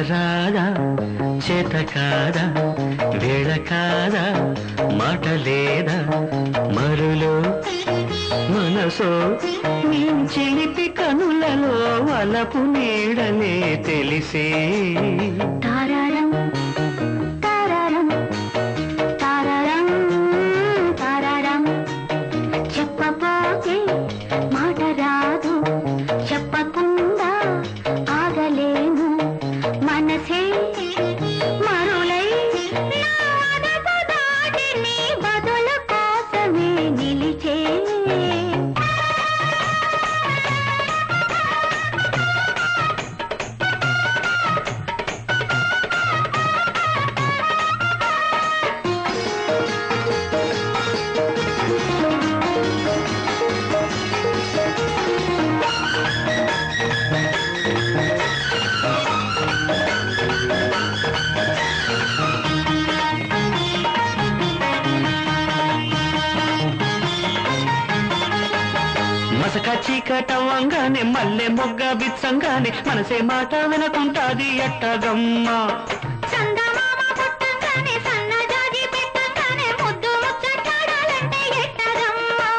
రాదా చేత కాదా వేళ కాదా మాట లేదా మరులో మనసో నీ చిలిపి కనులలో వలపు నీడలే తెలిసే తారారం తారారం తారారం తారారం చెప్పబోతే మాట రాదు చెప్పకుండా ఆగలేను మనసే మరులై నాదపు దాటి నీ బదుల కోసమే నిలిచే మసక చీకటవంగానే మల్లె మొగ్గ బిత్సంగానే మనసే మాట వినకుంటాది ఎట్టగమ్మా చందమామ పుట్టంగానే సన్నజాజి పెట్టంగానే ముద్దు ముచ్చట్లాడాలంటే ఎట్టగమ్మా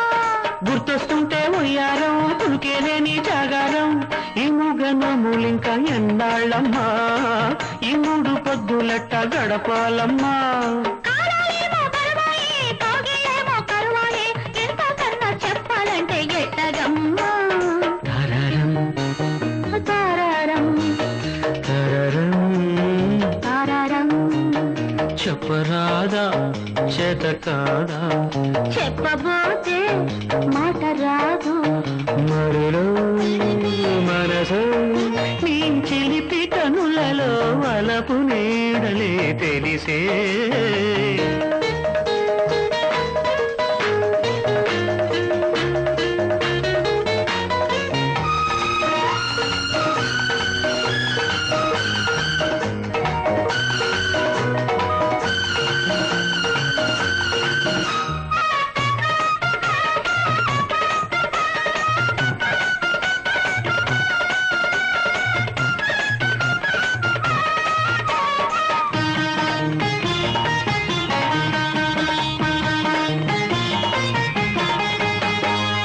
గుర్తొస్తుంటే ఉయ్యారం పులికేలేని జాగారం ఈ మూగనోములింక ఎన్నాళ్ళమ్మా ఈ మూడు పొద్దులెట్ట గడపాలమ్మా కాలాలేమో బరువాయే కాగిలేమో కరువాయే ఎంతకన్నా చెప్పాలంటే ఎట్టగమ్మా తరరం తారారం తరరం తారారం చెప్పరాదా చేత కాదా చెప్పబోతే మాట రాదు మరులో మనసు నీ చిలిపి కనులలో వలపు నీడలే తెలిసే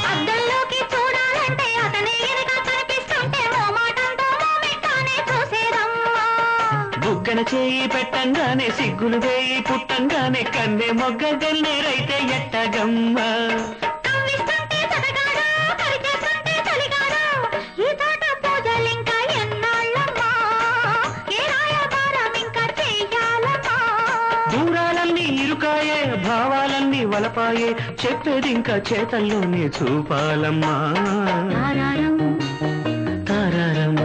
అద్దంలోకి చూడాలంటే అతనే ఎదుగా కనిపిస్తుంటే మోమాటంతో మోమిట్టానే చూసేదమ్మా బుగ్గన చేయి పెట్టంగానే సిగ్గులు వేయి పుట్టంగానే కన్నె మొగ్గ గన్నేరైతే ఎట్టగమ్మా కవ్విస్తుంటే సతగాడా కరిచేస్తుంటే చలిగాడా ఈ తోట పూజలింకా ఎన్నాళ్ళమ్మా ఏ రాయబారం ఇంకా చెయ్యాలమ్మా దూరాలన్నీ ఇరుకాయే భావాలన్నీ వలపాయే చెప్పేదింకా చేతల్లోనే చూపాలమ్మా తారారం తారారం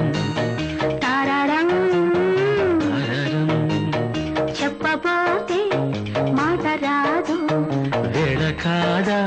తారారం తారారం చెప్పబోతే మాట రాదు వేళ కాదా